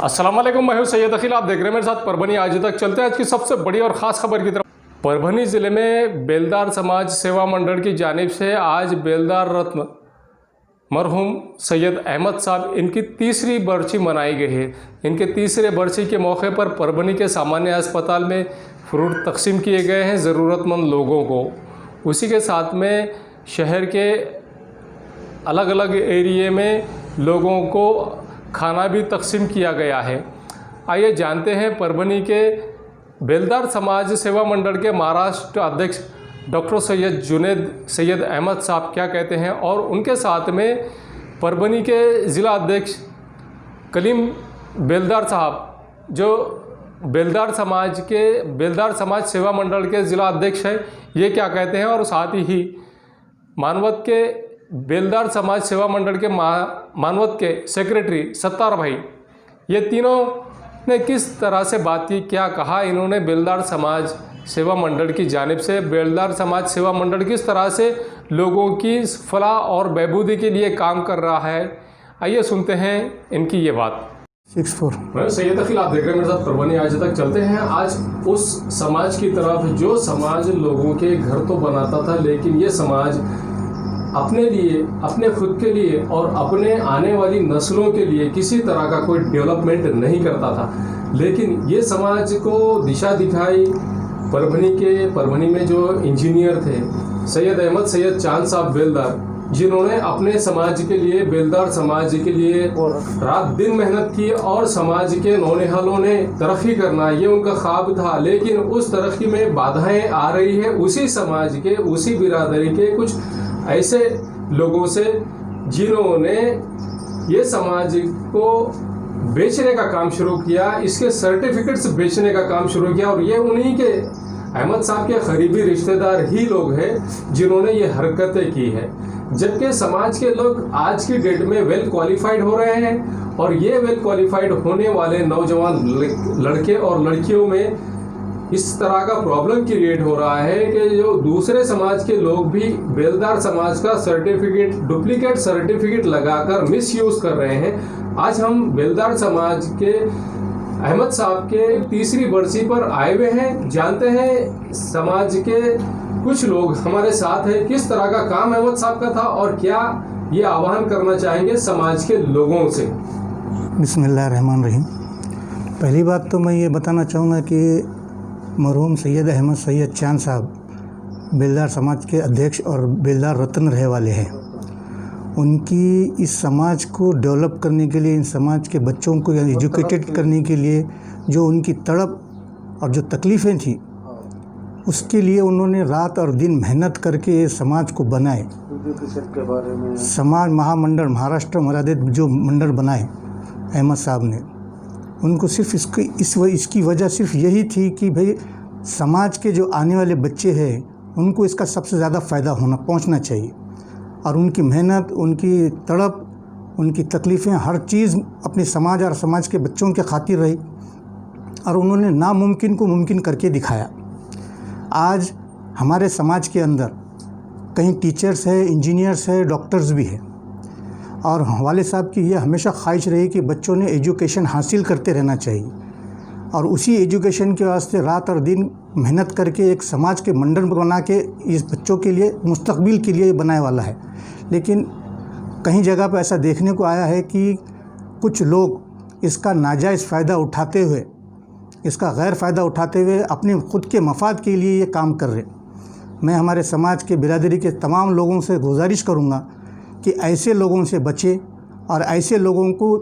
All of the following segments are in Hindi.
अस्सलाम वालेकुम, मैं हूं सैयद अखिल। आप देख रहे हैं मेरे साथ परभनी आज तक। चलते हैं आज की सबसे बड़ी और ख़ास खबर की तरफ। परभनी ज़िले में बेलदार समाज सेवा मंडल की जानिब से आज बेलदार रत्न मरहूम सैयद अहमद साहब इनकी तीसरी बरसी मनाई गई है। इनके तीसरे बरसी के मौके पर परभनी के सामान्य अस्पताल में फ्रूट तकसीम किए गए हैं ज़रूरतमंद लोगों को। उसी के साथ में शहर के अलग अलग एरिए में लोगों को खाना भी तकसीम किया गया है। आइए जानते हैं परभनी के बेलदार समाज सेवा मंडल के महाराष्ट्र अध्यक्ष डॉक्टर सैयद अहमद साहब क्या कहते हैं, और उनके साथ में परभनी के ज़िला अध्यक्ष कलीम बेलदार साहब जो बेलदार समाज सेवा मंडल के ज़िला अध्यक्ष हैं, ये क्या कहते हैं, और साथ ही मानवत के बेलदार समाज सेवा मंडल के मानवत के सेक्रेटरी सत्तार भाई, ये तीनों ने किस तरह से बात की, क्या कहा इन्होंने। बेलदार समाज सेवा मंडल की जानिब से बेलदार समाज सेवा मंडल किस तरह से लोगों की फलाह और बहबूदी के लिए काम कर रहा है, आइए सुनते हैं इनकी ये बात। 64 मैं सैयद अखिल, आप देख रहे हैं मेरे साथ परभनी आज तक। चलते हैं आज उस समाज की तरफ जो समाज लोगों के घर तो बनाता था, लेकिन ये समाज अपने लिए, अपने खुद के लिए और अपने आने वाली नस्लों के लिए किसी तरह का कोई डेवलपमेंट नहीं करता था। लेकिन ये समाज को दिशा दिखाई परभनी में जो इंजीनियर थे सैयद चांद साहब बेलदार, जिन्होंने अपने समाज के लिए, बेलदार समाज के लिए रात दिन मेहनत की और समाज के नौनिहालों ने तरक्की करना ये उनका ख्वाब था। लेकिन उस तरक्की में बाधाएं आ रही है उसी समाज के, उसी बिरादरी के कुछ ऐसे लोगों से जिन्होंने ये समाज को बेचने का काम शुरू किया, इसके सर्टिफिकेट्स बेचने का काम शुरू किया। और ये उन्हीं के अहमद साहब के करीबी रिश्तेदार ही लोग हैं जिन्होंने ये हरकतें की है। जबकि समाज के लोग आज की डेट में वेल क्वालिफाइड हो रहे हैं, और ये वेल क्वालिफाइड होने वाले नौजवान लड़के और लड़कियों में इस तरह का प्रॉब्लम क्रिएट हो रहा है कि जो दूसरे समाज के लोग भी बेलदार समाज का सर्टिफिकेट, डुप्लीकेट सर्टिफिकेट लगाकर मिसयूज कर रहे हैं। आज हम बेलदार समाज के अहमद साहब के तीसरी बरसी पर आए हुए हैं। जानते हैं समाज के कुछ लोग हमारे साथ हैं, किस तरह का काम अहमद साहब का था और क्या ये आह्वान करना चाहेंगे समाज के लोगों से। बिस्मिल्लाहिर्रहमानिर्रहीम। पहली बात तो मैं ये बताना चाहूँगा कि मरहूम सैयद अहमद सैयद चांद साहब बेलदार समाज के अध्यक्ष और बेलदार रत्न रहे वाले हैं। उनकी इस समाज को डेवलप करने के लिए, इन समाज के बच्चों को एजुकेटेड करने के लिए जो उनकी तड़प और जो तकलीफ़ें थी, उसके लिए उन्होंने रात और दिन मेहनत करके ये समाज को बनाए। समाज महामंडल महाराष्ट्र मरादेत जो मंडल बनाए अहमद साहब ने, उनको सिर्फ इसकी वजह सिर्फ यही थी कि भाई समाज के जो आने वाले बच्चे हैं उनको इसका सबसे ज़्यादा फ़ायदा पहुंचना चाहिए। और उनकी मेहनत, उनकी तड़प, उनकी तकलीफ़ें, हर चीज़ अपने समाज और समाज के बच्चों के खातिर रही, और उन्होंने नामुमकिन को मुमकिन करके दिखाया। आज हमारे समाज के अंदर कहीं टीचर्स है, इंजीनियर्स है, डॉक्टर्स भी है, और वाले साहब की ये हमेशा ख्वाहिश रही कि बच्चों ने एजुकेशन हासिल करते रहना चाहिए, और उसी एजुकेशन के वास्ते रात और दिन मेहनत करके एक समाज के मंडल बना के इस बच्चों के लिए, मुस्तकबिल के लिए बनाने वाला है। लेकिन कहीं जगह पर ऐसा देखने को आया है कि कुछ लोग इसका नाजायज़ फ़ायदा उठाते हुए, इसका गैर फ़ायदा उठाते हुए अपने खुद के मफाद के लिए ये काम कर रहे। मैं हमारे समाज के बिरादरी के तमाम लोगों से गुजारिश करूँगा कि ऐसे लोगों से बचे और ऐसे लोगों को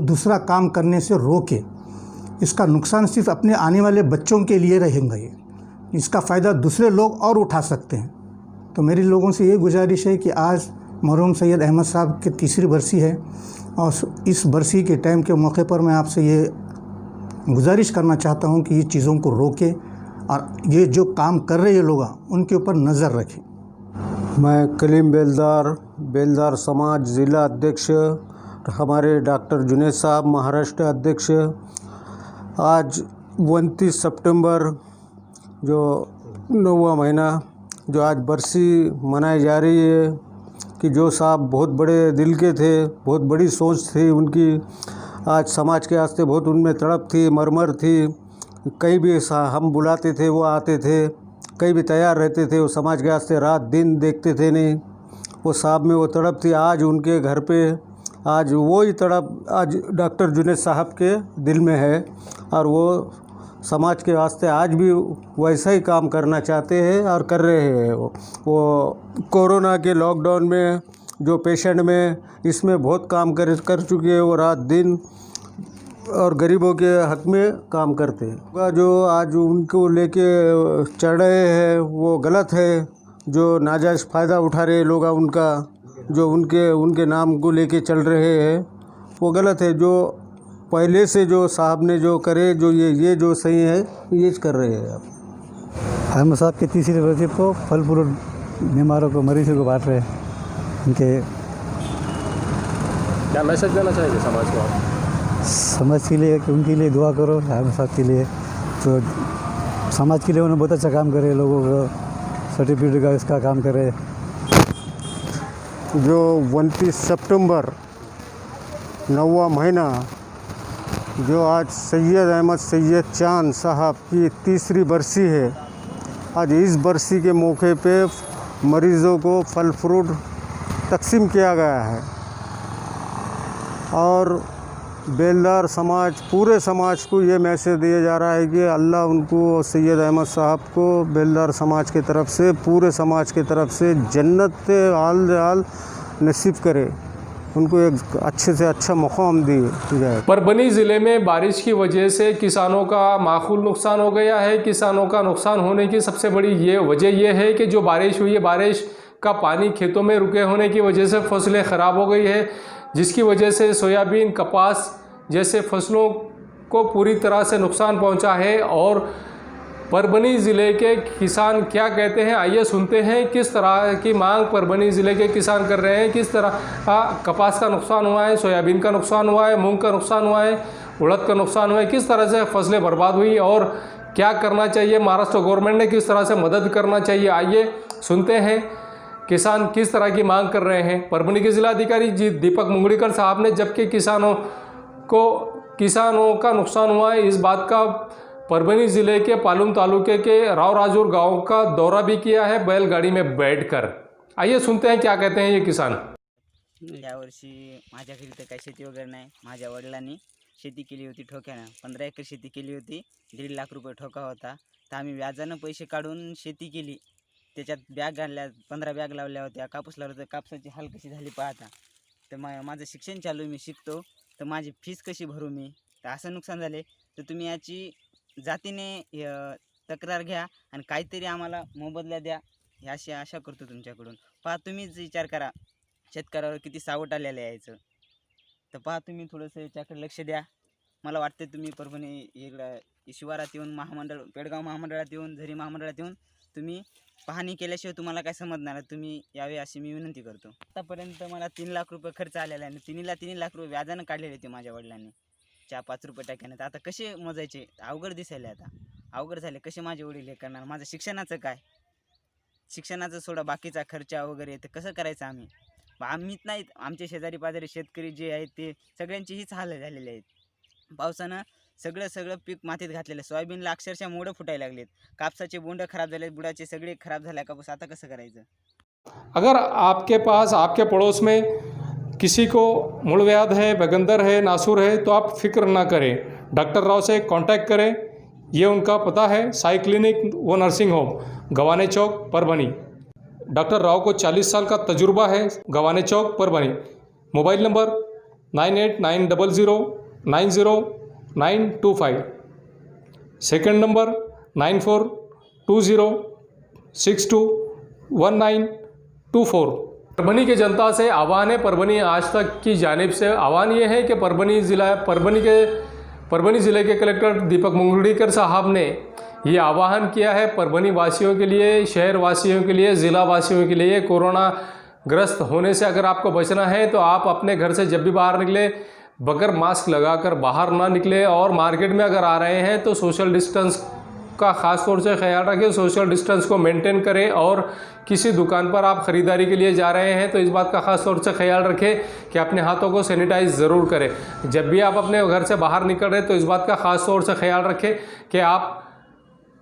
दूसरा काम करने से रोके। इसका नुकसान सिर्फ अपने आने वाले बच्चों के लिए रहेगा, ये इसका फ़ायदा दूसरे लोग और उठा सकते हैं। तो मेरी लोगों से ये गुजारिश है कि आज मरहूम सैयद अहमद साहब की तीसरी बरसी है, और इस बरसी के टाइम के मौके पर मैं आपसे ये गुजारिश करना चाहता हूँ कि ये चीज़ों को रोके और ये जो काम कर रहे हैं लोग उनके ऊपर नज़र रखें। मैं कलीम बेलदार समाज ज़िला अध्यक्ष, हमारे डॉक्टर जुनेद साहब महाराष्ट्र अध्यक्ष, आज 29 सितंबर जो 9वां महीना जो आज बरसी मनाई जा रही है, कि जो साहब बहुत बड़े दिल के थे, बहुत बड़ी सोच थी उनकी, आज समाज के वास्ते बहुत उनमें तड़प थी, मरमर थी। कहीं भी हम बुलाते थे वो आते थे, कहीं भी तैयार रहते थे। वो समाज के वास्ते रात दिन देखते थे नहीं। वो साहब में वो तड़प थी। आज उनके घर पे आज वो ही तड़प आज डॉक्टर जुनैद साहब के दिल में है और वो समाज के वास्ते आज भी वैसा ही काम करना चाहते हैं और कर रहे हैं। वो कोरोना के लॉकडाउन में जो पेशेंट में इसमें बहुत काम कर चुके हैं। वो रात दिन और गरीबों के हक में काम करते हैं। जो आज उनको लेके चढ़ रहे हैं वो गलत है। जो नाजायज़ फ़ायदा उठा रहे लोग उनका, जो उनके नाम को लेके चल रहे हैं वो गलत है। जो पहले से जो साहब ने जो करे जो ये जो सही है ये कर रहे हैं। आप हम साहब के तीसरी बरसी को फल फ्रूट बीमारों को, मरीजों को बांट रहे हैं। उनके क्या मैसेज देना चाहेंगे समाज को आप? समाज के लिए कि उनके लिए दुआ करो, हम साहब के लिए। तो समाज के लिए उन्होंने बहुत अच्छा काम करे, लोगों को सर्टिफिकेट का इसका काम करे। जो 29 सितंबर 9वां महीना जो आज सैयद अहमद सैयद चांद साहब की तीसरी बरसी है। आज इस बरसी के मौके पे मरीज़ों को फल फ्रूट तकसीम किया गया है और बेलदार समाज, पूरे समाज को ये मैसेज दिया जा रहा है कि अल्लाह उनको, सैयद अहमद साहब को बेलदार समाज की तरफ से, पूरे समाज की तरफ से जन्नत आल नसीब करे। उनको एक अच्छे से अच्छा मकाम दिए जाए। परभनी ज़िले में बारिश की वजह से किसानों का माकूल नुकसान हो गया है। किसानों का नुकसान होने की सबसे बड़ी वजह यह है कि जो बारिश हुई है, बारिश का पानी खेतों में रुके होने की वजह से फसलें ख़राब हो गई है, जिसकी वजह से सोयाबीन, कपास जैसे फसलों को पूरी तरह से नुकसान पहुंचा है। और परभनी ज़िले के किसान क्या कहते हैं, आइए सुनते हैं किस तरह की मांग परभनी ज़िले के किसान कर रहे हैं। किस तरह कपास का नुकसान हुआ है, सोयाबीन का नुकसान हुआ है, मूंग का नुकसान हुआ है, उड़द का नुकसान हुआ है, किस तरह से फसलें बर्बाद हुई और क्या करना चाहिए, महाराष्ट्र गवर्नमेंट ने किस तरह से मदद करना चाहिए। आइए सुनते हैं किसान किस तरह की मांग कर रहे हैं। परभनी के जिलाधिकारी जी दीपक मुंगड़ीकर साहब ने जबकि किसानों का नुकसान हुआ है, इस बात का परभनी ज़िले के पालुम तालुके के रावराजूर गांव का दौरा भी किया है बैलगाड़ी में बैठकर। आइए सुनते हैं क्या कहते हैं ये किसान। यावर्षी माझ्या घरी तर काही शेती वगैरे नाही। माझ्या वडिलांनी शेती केली होती ठोक्यानं, 15 एकर शेती केली होती, 1.5 लाख रुपये ठोका होता। तर आम्ही व्याजानं पैसे काढून शेती केली, त्याच्यात बॅग आणल्या, 15 बॅग लावल्या होत्या, कापूस लावला होता। कापसाची हाल कशी झाली पाहता। तर माझं शिक्षण चालू आहे, मी शिकतो, तर माझी फीस कशी भरू मी, तर असं नुकसान झाले। तर तुम्ही याची जातीने तक्रार घ्या आणि काहीतरी आम्हाला मोबदला द्या, ही अशी आशा करतो तुमच्याकडून। पहा तुम्हीच विचार करा, शेतकऱ्यावर किती सावट आलेलं यायचं। तर पहा तुम्ही थोडंसं याच्याकडे लक्ष द्या। मला वाटते तुम्ही परभणी इकडं शिवारात येऊन, महामंडळ पेडगाव महामंडळात येऊन, झरी महामंडळात येऊन तुम्ही पाहणी केल्याशिवाय तुम्हाला काय समजणार नाही। तुम्ही यावे अशी मी विनंती करतो। आतापर्यंत मला 3 लाख रुपये खर्च आलेला आहे आणि 3 लाख रुपये व्याजानं काढलेले होते माझ्या वडिलांनी 4-5 रुपये टाक्याने। तर आता कसे मोजायचे, अवघड दिसायले, आता अवघड झाले। कसे माझे वडील हे करणार, माझं शिक्षणाचं काय, शिक्षणाचं सोडा बाकीचा खर्च वगैरे तर कसं करायचं आम्ही। आम्हीच नाहीत, आमचे शेजारी पाजारी शेतकरी जे आहेत ते सगळ्यांची हीच हाल झालेले आहेत। पावसानं सगळं पीक मातीत घातलेलं, सोयाबीनला अक्षरशः मोडं फुटायला लागलेत, कापसाचे बोंड खराब झाले, बुडाचे सगळे खराब झाले कापूस। आता कसं करायचं। अगर आपके पास, आपके पड़ोस में किसी को मूलव्याध है, बगंदर है, नासूर है, तो आप फिक्र ना करें, डॉक्टर राव से कांटेक्ट करें। ये उनका पता है, साई क्लिनिक व Nursing Home, Gawane Chowk, Parbhani. Doctor Rao को 40 साल का तजुर्बा है, Gawane Chowk, Parbhani. Mobile number 9890090925। Second number 9420621924। Parbhani की जनता से आह्वान है, परभनी आज तक की जानिब से आह्वान ये है कि परभनी ज़िले के कलेक्टर दीपक मुंगड़ीकर साहब ने ये आह्वान किया है परभनी वासियों के लिए, शहर वासियों के लिए, ज़िला वासियों के लिए। कोरोना ग्रस्त होने से अगर आपको बचना है तो आप अपने घर से जब भी बाहर निकले बगैर मास्क लगाकर बाहर ना निकले, और मार्केट में अगर आ रहे हैं तो सोशल डिस्टेंस का ख़ास तौर से ख्याल रखें, सोशल डिस्टेंस को मेंटेन करें और किसी दुकान पर आप ख़रीदारी के लिए जा रहे हैं तो इस बात का ख़ास तौर से ख्याल रखें कि अपने हाथों को सैनिटाइज ज़रूर करें। जब भी आप अपने घर से बाहर निकल रहे हैं तो इस बात का ख़ास तौर से ख्याल रखें कि आप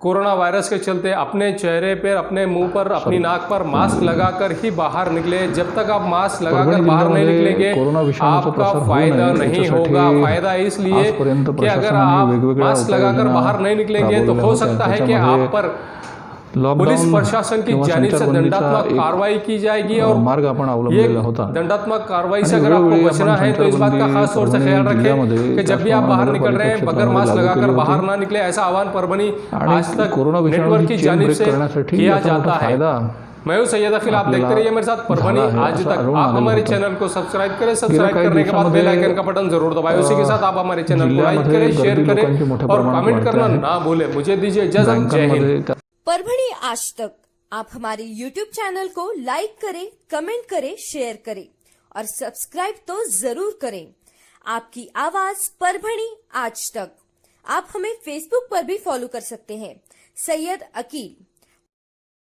कोरोना वायरस के चलते अपने चेहरे पर, अपने मुंह पर, अपनी नाक पर मास्क लगाकर ही बाहर निकले। जब तक आप मास्क लगाकर बाहर नहीं निकलेंगे आपका फ़ायदा नहीं होगा। फ़ायदा इसलिए कि अगर आप मास्क लगाकर बाहर नहीं निकलेंगे तो हो सकता है कि आप पर पुलिस प्रशासन की जानिब से दंडात्मक कार्रवाई की जाएगी और मार्ग आपण अवलंबलेला होता। दंडात्मक कार्रवाई से अगर आपको बचना है तो इस बात का खास तौर से ख्याल रखें कि जब भी आप बाहर निकल रहे हैं बगैर मास्क लगाकर बाहर ना निकले। ऐसा आह्वान परभणी आज तक नेटवर्क की जानिब से किया जाता है। मैं हूं सैयद अखिल, आप देखते रहिए मेरे साथ परभणी आज तक। आप हमारे चैनल को सब्सक्राइब करें, सब्सक्राइब करने के बाद बेल आइकन का बटन जरूर दबाएं। उसी के साथ आप हमारे चैनल को लाइक करें, शेयर करें और कमेंट करना ना भूलें। मुझे दीजिए इजाजत, जय हिंद। परभणी आज तक आप हमारे YouTube चैनल को लाइक करें, कमेंट करें, शेयर करें और सब्सक्राइब तो जरूर करें। आपकी आवाज परभणी आज तक। आप हमें Facebook पर भी फॉलो कर सकते हैं, सैयद अकील।